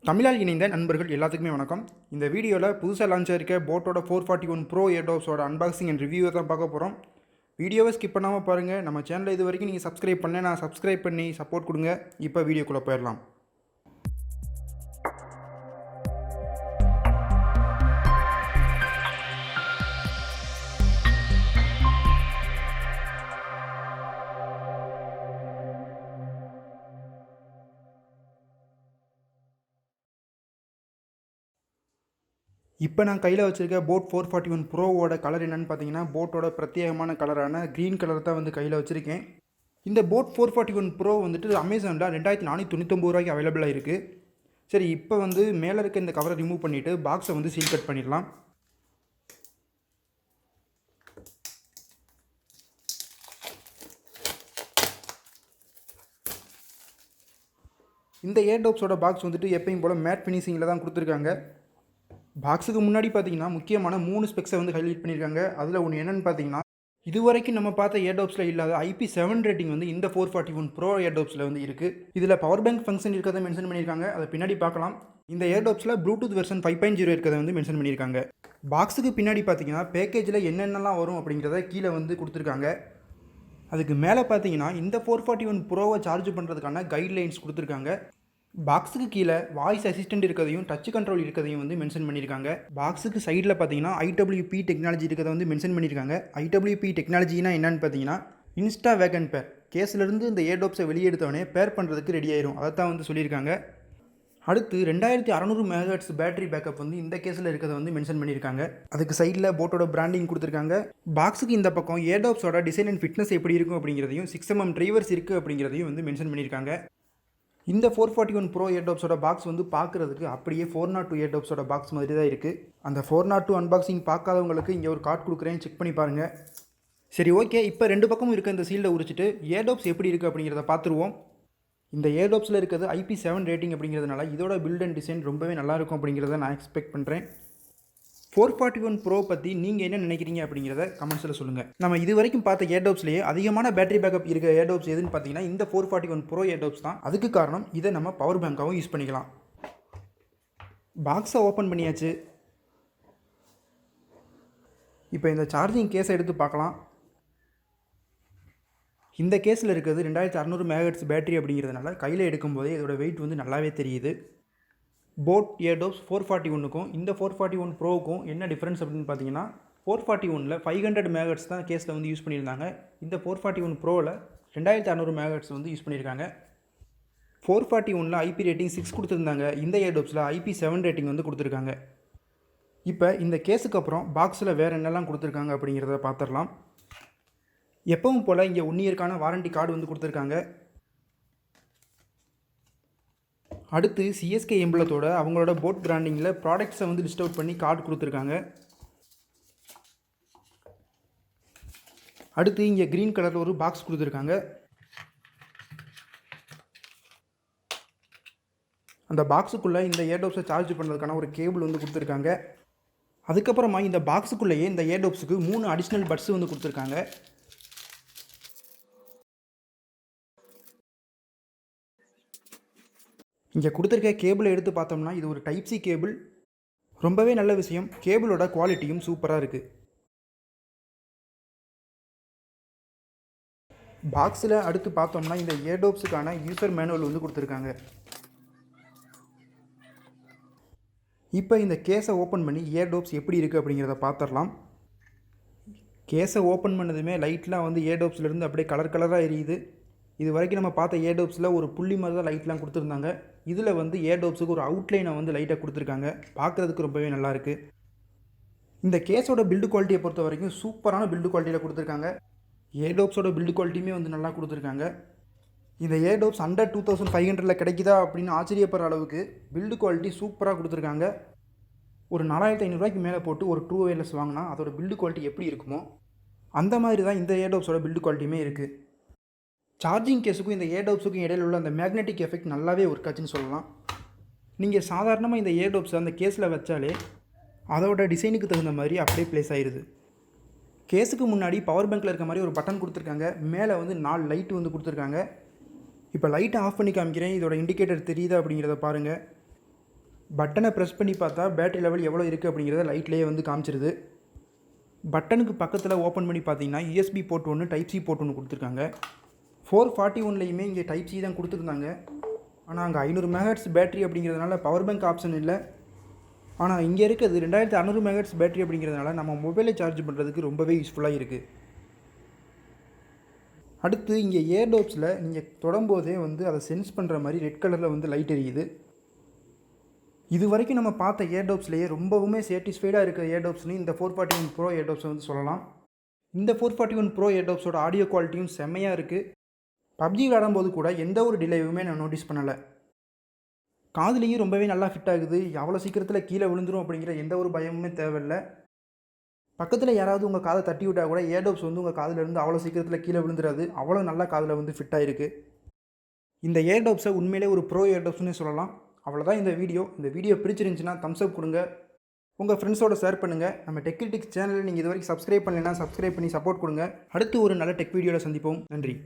தமிழால் இணைந்த நண்பர்கள் எல்லாத்துக்குமே வணக்கம். இந்த வீடியோவில் புதுசாக லான்ச் ஆகிருக்க போட்டோட 441 ப்ரோ ஏர்டோப்ஸோட அன்பாக்சிங் அண்ட் ரிவ்யூவை தான் பார்க்க போகிறோம். வீடியோவை ஸ்கிப் பண்ணாமல் பாருங்கள். நம்ம சேனலை இது வரைக்கும் நீங்கள் சப்ஸ்கிரைப் பண்ணேன், நான் சப்ஸ்கிரைப் பண்ணி சப்போர்ட் கொடுங்க. இப்போ வீடியோக்குள்ளே போயிடலாம். இப்போ நான் கையில் வச்சுருக்க போட் 441 ப்ரோவோட கலர் என்னென்னு பார்த்தீங்கன்னா, போட்டோட பிரத்யேகமான கலரான க்ரீன் கலர் தான் வந்து கையில் வச்சுருக்கேன். இந்த போட் 441 ப்ரோ வந்துட்டு அமேசானில் 2499 ரூபாய்க்கு அவைலபிளாக இருக்குது. சரி, இப்போ வந்து மேலே இருக்க இந்த கவரை ரிமூவ் பண்ணிவிட்டு பாக்ஸை வந்து சீல் கட் பண்ணிடலாம். இந்த ஏர்டோப்ஸோட பாக்ஸ் வந்துட்டு எப்பயும் போல் மேட் ஃபினிஷிங்கில் தான் கொடுத்துருக்காங்க. பாக்ஸுக்கு முன்னாடி பார்த்தீங்கன்னா முக்கியமான 3 ஸ்பெக்ஸை வந்து ஹைலைட் பண்ணியிருக்காங்க. அதில் ஒன்று என்னென்னு பார்த்தீங்கன்னா, இது வரைக்கும் நம்ம பார்த்த ஏர்டோப்ஸில் இல்லாத IP7 ரேட்டிங் வந்து இந்த 441 ப்ரோ ஏர்டோப்ஸில் வந்து இருக்குது. இதில் பவர் பேங்க் ஃபங்க்ஷன் இருக்கிறத மென்ஷன் பண்ணியிருக்காங்க. அதை பின்னாடி பார்க்கலாம். இந்த ஏர்டோப்ஸில் ப்ளூடூத் வெர்ஷன் 5.0 இருக்கிறத வந்து மென்ஷன் பண்ணியிருக்காங்க. பாக்ஸுக்கு பின்னாடி பார்த்தீங்கன்னா பேக்கேஜில் என்னென்னலாம் வரும் அப்படிங்கிறத கீழே வந்து கொடுத்துருக்காங்க. அதுக்கு மேலே பார்த்தீங்கன்னா இந்த 441 ப்ரோவை சார்ஜ் பண்ணுறதுக்கான கைட்லைன்ஸ் கொடுத்துருக்காங்க. பாக்ஸுக்கு கீழே வாய்ஸ் அசிஸ்டன்ட் இருக்கிறதையும் டச் கண்ட்ரோல் இருக்கிறதையும் வந்து மென்ஷன் பண்ணியிருக்காங்க. பாக்ஸுக்கு சைடில் பார்த்தீங்கன்னா IWP டெக்னாலஜி இருக்கிறத வந்து மென்ஷன் பண்ணியிருக்காங்க. IWP டெக்னாலஜினா என்னன்னு பார்த்தீங்கன்னா, இன்ஸ்டா வேகன் பேர். கேஸ்லேருந்து இந்த ஏர்டோப்ஸை வெளியெடுத்தவனே பேர் பண்ணுறதுக்கு ரெடி ஆயிரும். அதை தான் வந்து சொல்லியிருக்காங்க. அடுத்து 2600 MHz பேட்டரி பேக்கப் வந்து இந்த கேஸில் இருக்கிறத வந்து மென்ஷன் பண்ணியிருக்காங்க. அதுக்கு சைடில் போட்டோட பிராண்டிங் கொடுத்துருக்காங்க. பாக்ஸுக்கு இந்த பக்கம் ஏர்டோப்ஸோட டிசைன் அண்ட் ஃபிட்னஸ் எப்படி இருக்கும் அப்படிங்கிறதையும் 6mm டிரைவர்ஸ் இருக்குது அப்படிங்கிறதையும் வந்து மென்ஷன் பண்ணியிருக்காங்க. இந்த 441 ப்ரோ ஏர்டோப்ஸோட பாக்ஸ் வந்து பார்க்குறதுக்கு அப்படியே 402 ஏர்டோப்ஸோட பாக்ஸ் மாதிரி தான் இருக்குது. அந்த 402 அன்பாக்சிங் பார்க்காதவங்களுக்கு இங்கே ஒரு கார்டு கொடுக்குறேன், செக் பண்ணி பாருங்கள். சரி, ஓகே. இப்போ 2 பக்கமும் இருக்க இந்த சீல்டை உரிச்சிட்டு ஏர்டோப்ஸ் எப்படி இருக்குது அப்படிங்கிறத பார்த்துருவோம். இந்த ஏர்டோப்ஸில் இருக்கிறது IP7 ரேட்டிங் அப்படிங்கிறதுனால இதோட பில்ட் அண்ட் டிசைன் ரொம்பவே நல்லாயிருக்கும் அப்படிங்கிறத நான் எக்ஸ்பெக்ட் பண்ணுறேன். 441 ப்ரோ பற்றி நீங்கள் என்ன நினைக்கிறீங்க அப்படிங்கிறத கமெண்ட்ஸில் சொல்லுங்கள். நம்ம இது வரைக்கும் பார்த்த ஏர்டோப்ஸ்லேயே அதிகமான பேட்டரி பேக்கப் இருக்க ஏர்டோப்ஸ் எதுன்னு பார்த்தீங்கன்னா இந்த 441 ப்ரோ ஏர்டோப்ஸ் தான். அதுக்கு காரணம் இதை நம்ம பவர் பேங்காகவும் யூஸ் பண்ணிக்கலாம். பாக்ஸை ஓப்பன் பண்ணியாச்சு. இப்போ இந்த சார்ஜிங் கேஸை எடுத்து பார்க்கலாம். இந்த கேஸில் இருக்கிறது 2600 MHz பேட்டரி அப்படிங்கிறதுனால கையில் எடுக்கும்போதே இதோட வெயிட் வந்து நல்லாவே தெரியுது. போட் ஏர்டோப்ஸ் 441க்கும் இந்த 441 ப்ரோவுக்கும் என்ன டிஃப்ரென்ஸ் அப்படின்னு பார்த்தீங்கன்னா, 441ல் 500 MHz தான் கேஸில் வந்து யூஸ் பண்ணியிருந்தாங்க. இந்த 441 ப்ரோவில் 2600 MHz வந்து யூஸ் பண்ணியிருக்காங்க. 441ல் IP ரேட்டிங் 6 கொடுத்துருந்தாங்க. இந்த ஏர்டோப்ஸில் IP7 ரேட்டிங் வந்து கொடுத்துருக்காங்க. இப்போ இந்த கேஸுக்கு அப்புறம் பாக்ஸில் வேறு என்னெல்லாம் கொடுத்துருக்காங்க அப்படிங்கிறத பார்த்துடலாம். எப்பவும் போல் இங்கே 1 இயர்க்கான வாரண்டி கார்டு வந்து கொடுத்துருக்காங்க. அடுத்து CSK எம்பளத்தோட அவங்களோட போட் பிராண்டிங்கில் ப்ராடக்ட்ஸை வந்து லிஸ்ட் அவுட் பண்ணி கார்டு கொடுத்துருக்காங்க. அடுத்து இங்கே க்ரீன் கலரில் ஒரு பாக்ஸ் கொடுத்துருக்காங்க. அந்த பாக்ஸுக்குள்ளே இந்த ஏர்டோப்ஸை சார்ஜ் பண்ணுறதுக்கான ஒரு கேபிள் வந்து கொடுத்துருக்காங்க. அதுக்கப்புறமா இந்த பாக்ஸுக்குள்ளேயே இந்த ஏர்டோப்ஸுக்கு 3 அடிஷ்னல் பட்ஸ் வந்து கொடுத்துருக்காங்க. இங்கே கொடுத்துருக்க கேபிளை எடுத்து பார்த்தோம்னா இது ஒரு டைப் C கேபிள். ரொம்பவே நல்ல விஷயம். கேபிளோட குவாலிட்டியும் சூப்பராக இருக்குது. பாக்ஸில் அடுத்து பார்த்தோம்னா இந்த ஏர்டோப்ஸுக்கான யூசர் மேனுவல் வந்து கொடுத்துருக்காங்க. இப்போ இந்த கேஸை ஓப்பன் பண்ணி ஏர்டோப்ஸ் எப்படி இருக்குது அப்படிங்கிறத பார்த்துடலாம். கேஸை ஓப்பன் பண்ணதுமே லைட்லாம் வந்து ஏர்டோப்ஸ்லேருந்து அப்படியே கலர் கலராக எரியுது. இது வரைக்கும் நம்ம பார்த்த ஏர்டோப்ஸில் ஒரு புள்ளி மாதிரி தான் லைட்லாம் கொடுத்துருந்தாங்க. இதில் வந்து ஏர்டோப்ஸுக்கு ஒரு அவுட்லைனை வந்து லைட்டாக கொடுத்துருக்காங்க. பார்க்குறதுக்கு ரொம்பவே நல்லாயிருக்கு. இந்த கேஸோட பில்டு குவாலிட்டியை பொறுத்த வரைக்கும் சூப்பரான பில்டு குவாலிட்டியில் கொடுத்துருக்காங்க. ஏர்டோப்ஸோட பில்டு குவாலிட்டியுமே வந்து நல்லா கொடுத்துருக்காங்க. இந்த ஏர்டோப்ஸ் அண்டர் 2500 கிடைக்குதா அப்படின்னு ஆச்சரியப்படுற அளவுக்கு பில்டு குவாலிட்டி சூப்பராக கொடுத்துருக்காங்க. ஒரு 4500 ரூபாய்க்கு மேலே போட்டு ஒரு ட்ரூ வயர்லெஸ் வாங்கினா அதோட பில்டு குவாலிட்டி எப்படி இருக்குமோ அந்த மாதிரி தான் இந்த ஏர்டோப்ஸோட பில்டு குவாலிட்டியுமே இருக்குது. சார்ஜிங் கேஸுக்கும் இந்த ஏர்டோப்ஸுக்கும் இடையில் உள்ள அந்த மேக்னெட்டிக் எஃபெக்ட் நல்லாவே ஒர்க் ஆச்சுன்னு சொல்லலாம். நீங்கள் சாதாரணமாக இந்த ஏர்டோப்ஸை அந்த கேஸில் வச்சாலே அதோட டிசைனுக்கு தகுந்த மாதிரி அப்படியே ப்ளேஸ் ஆயிடுது. கேஸுக்கு முன்னாடி பவர் பேங்க்கில் இருக்க மாதிரி ஒரு பட்டன் கொடுத்துருக்காங்க. மேலே வந்து 4 லைட்டு வந்து கொடுத்துருக்காங்க. இப்போ லைட்டை ஆஃப் பண்ணி காமிக்கிறேன். இதோட இண்டிகேட்டர் தெரியுதா அப்படிங்கிறத பாருங்கள். பட்டனை ப்ரெஸ் பண்ணி பார்த்தா பேட்டரி லெவல் எவ்வளோ இருக்குது அப்படிங்கிறத லைட்லேயே வந்து காமிச்சிருது. பட்டனுக்கு பக்கத்தில் ஓப்பன் பண்ணி பார்த்தீங்கன்னா யூஎஸ்பி போர்ட் ஒன்று, டைப் சி போர்ட் ஒன்று கொடுத்துருக்காங்க. 441லையுமே இங்கே டைப் சி தான் கொடுத்துருந்தாங்க. ஆனால் அங்கே 500 மெகாஹெர்ட்ஸ் பேட்டரி அப்படிங்கிறதுனால பவர் பேங்க் ஆப்ஷன் இல்லை. ஆனால் இங்கே இருக்கிறது 2600 மெகாஹெர்ட்ஸ் பேட்டரி அப்படிங்கிறதுனால நம்ம மொபைலை சார்ஜ் பண்ணுறதுக்கு ரொம்பவே யூஸ்ஃபுல்லாக இருக்குது. அடுத்து இங்கே ஏர்டோப்ஸில் நீங்கள் தொடும்போதே வந்து அதை சென்ஸ் பண்ணுற மாதிரி ரெட் கலரில் வந்து லைட் எரியுது. இது வரைக்கும் நம்ம பார்த்த ஏர்டோப்ஸ்லேயே ரொம்பவுமே சேட்டிஸ்ஃபைடாக இருக்கிற ஏர்டோப்ஸ்னு இந்த 441 ப்ரோ ஏர்டோப்ஸை வந்து சொல்லலாம். இந்த 441 ப்ரோ ஏர்டோப்ஸோட ஆடியோ குவாலிட்டியும் செம்மையாக இருக்குது. பப்ஜி விளாடும்போது கூட எந்த ஒரு டிலேவுமே நான் நோட்டீஸ் பண்ணலை. காதுலேயும் ரொம்பவே நல்லா ஃபிட் ஆகுது. அவ்வளோ சீக்கிரத்தில் கீழே விழுந்துரும் அப்படிங்கிற எந்த ஒரு பயமுமே தேவையில்லை. பக்கத்தில் யாராவது உங்கள் காதை தட்டி விட்டால் கூட ஏர்டோப்ஸ் வந்து உங்கள் காதிலேருந்து அவ்வளோ சீக்கிரத்தில் கீழே விழுந்துடாது. அவ்வளோ நல்லா காதில் வந்து ஃபிட் ஆகிருக்கு. இந்த ஏர்டோப்ஸை உண்மையிலே ஒரு ப்ரோ ஏர்டோப்ஸ்னே சொல்லலாம். அவ்வளோதான் இந்த வீடியோ. இந்த வீடியோ பிடிச்சிருந்துச்சுன்னா தம்ஸ் அப் கொடுங்க, உங்கள் ஃப்ரெண்ட்ஸோட ஷேர் பண்ணுங்கள். நம்ம டெக் சேனலில் நீங்கள் இது வரைக்கும் சப்ஸ்கிரைப் பண்ணலைன்னா சப்ஸ்கிரைப் பண்ணி சப்போர்ட் கொடுங்க. அடுத்து ஒரு நல்ல டெக் வீடியோவில் சந்திப்போம். நன்றி.